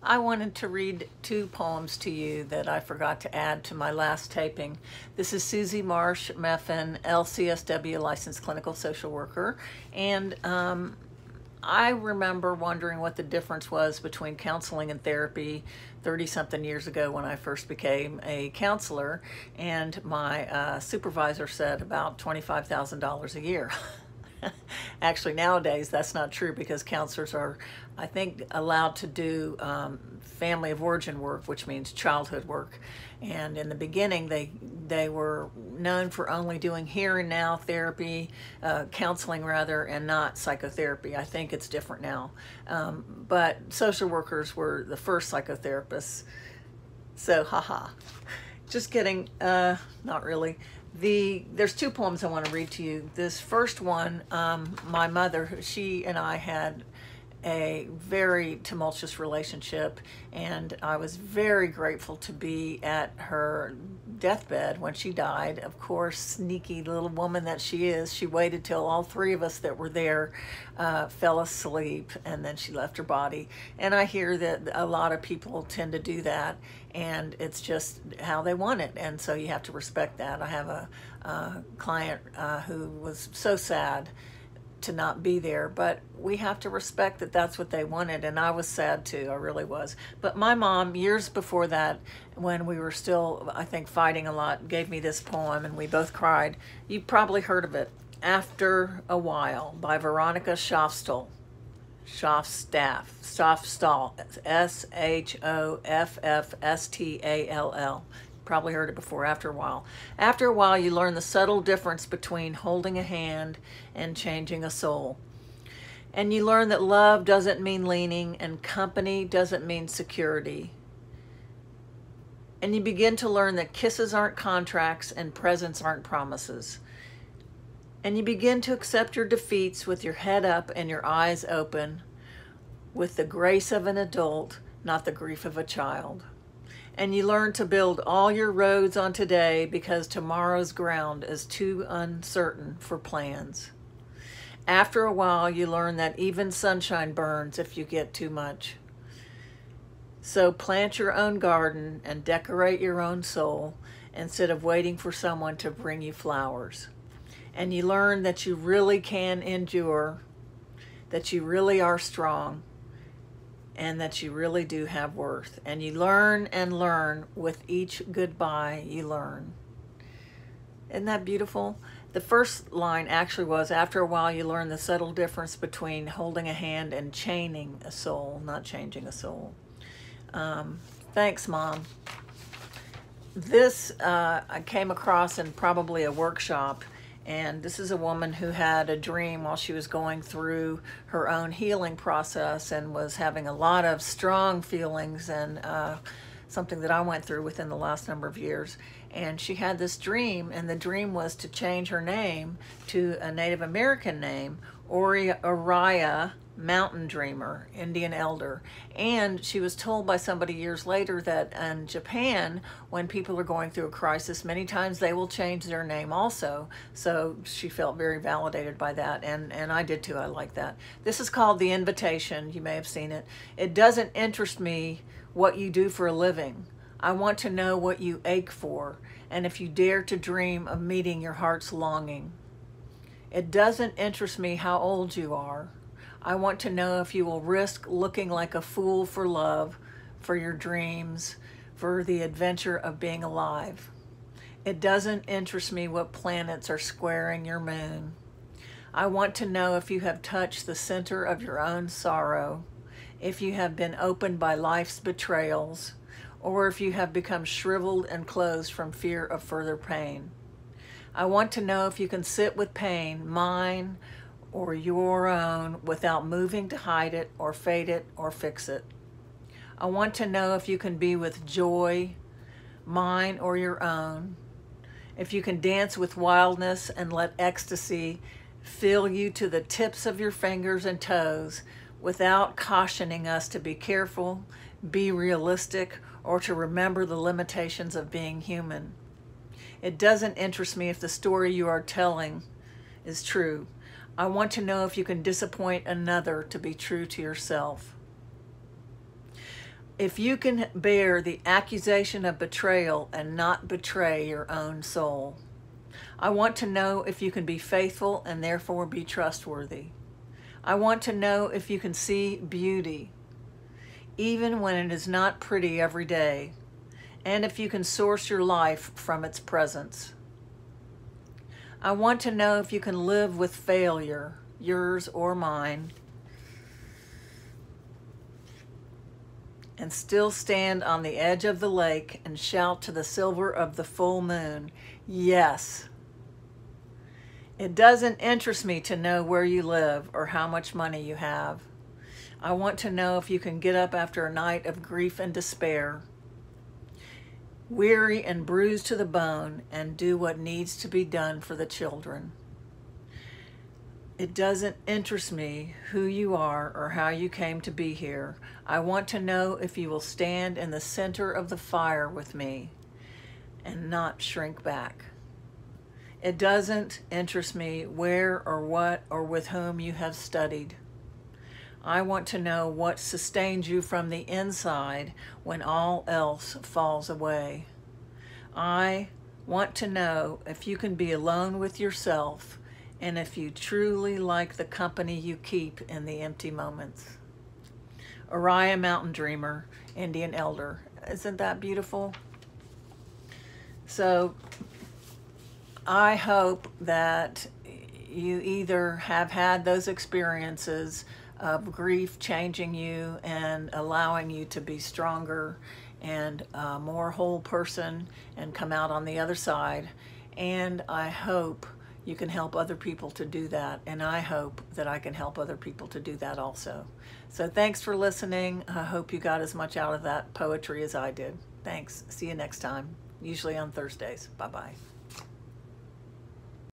I wanted to read two poems to you that I forgot to add to my last taping. This is Susie Marsh Meffin, LCSW licensed clinical social worker, and I remember wondering what the difference was between counseling and therapy 30-something years ago when I first became a counselor, and my supervisor said about $25,000 a year. Actually, nowadays that's not true because counselors are, I think, allowed to do family of origin work, which means childhood work. And in the beginning, they were known for only doing here and now therapy, counseling rather, and not psychotherapy. I think it's different now. But social workers were the first psychotherapists. So, haha. Just kidding. Not really. There's two poems I want to read to you. This first one, my mother, she and I had a very tumultuous relationship, and I was very grateful to be at her deathbed when she died. Of course, sneaky little woman that she is, she waited till all three of us that were there fell asleep, and then she left her body. And I hear that a lot of people tend to do that, and it's just how they want it, and so you have to respect that. I have a client who was so sad to not be there, but we have to respect that that's what they wanted, and I was sad too, I really was. But my mom, years before that, when we were still, I think, fighting a lot, gave me this poem, and we both cried. You probably heard of it, After a While, by Veronica Shofstall. Shofstall, Schoffstall. Probably heard it before. After a while. After a while, you learn the subtle difference between holding a hand and changing a soul. And you learn that love doesn't mean leaning, and company doesn't mean security. And you begin to learn that kisses aren't contracts and presents aren't promises. And you begin to accept your defeats with your head up and your eyes open, with the grace of an adult, not the grief of a child. And you learn to build all your roads on today because tomorrow's ground is too uncertain for plans. After a while, you learn that even sunshine burns if you get too much. So plant your own garden and decorate your own soul instead of waiting for someone to bring you flowers. And you learn that you really can endure, that you really are strong, and that you really do have worth. And you learn and learn with each goodbye you learn. Isn't that beautiful? The first line actually was, after a while you learn the subtle difference between holding a hand and chaining a soul, not changing a soul. Thanks, Mom. This I came across in probably a workshop, and this is a woman who had a dream while she was going through her own healing process and was having a lot of strong feelings, and something that I went through within the last number of years. And she had this dream, and the dream was to change her name to a Native American name, Oriya Mountain Dreamer, Indian Elder. And she was told by somebody years later that in Japan, when people are going through a crisis, many times they will change their name also. So she felt very validated by that, and I did too. I like that. This is called The Invitation. You may have seen it. It doesn't interest me what you do for a living. I want to know what you ache for, and if you dare to dream of meeting your heart's longing. It doesn't interest me how old you are. I want to know if you will risk looking like a fool for love, for your dreams, for the adventure of being alive. It doesn't interest me what planets are squaring your moon. I want to know if you have touched the center of your own sorrow, if you have been opened by life's betrayals, or if you have become shriveled and closed from fear of further pain. I want to know if you can sit with pain, mine or your own, without moving to hide it or fade it or fix it. I want to know if you can be with joy, mine or your own, if you can dance with wildness and let ecstasy fill you to the tips of your fingers and toes without cautioning us to be careful, be realistic, or to remember the limitations of being human. It doesn't interest me if the story you are telling is true. I want to know if you can disappoint another to be true to yourself. If you can bear the accusation of betrayal and not betray your own soul. I want to know if you can be faithful and therefore be trustworthy. I want to know if you can see beauty, even when it is not pretty every day, and if you can source your life from its presence. I want to know if you can live with failure, yours or mine, and still stand on the edge of the lake and shout to the silver of the full moon, yes. It doesn't interest me to know where you live or how much money you have. I want to know if you can get up after a night of grief and despair, weary and bruised to the bone, and do what needs to be done for the children. It doesn't interest me who you are or how you came to be here. I want to know if you will stand in the center of the fire with me and not shrink back. It doesn't interest me where or what or with whom you have studied. I want to know what sustains you from the inside when all else falls away. I want to know if you can be alone with yourself and if you truly like the company you keep in the empty moments. Oriah Mountain Dreamer, Indian Elder. Isn't that beautiful? So I hope that you either have had those experiences of grief changing you and allowing you to be stronger and a more whole person and come out on the other side. And I hope you can help other people to do that. And I hope that I can help other people to do that also. So thanks for listening. I hope you got as much out of that poetry as I did. Thanks. See you next time, usually on Thursdays. Bye-bye.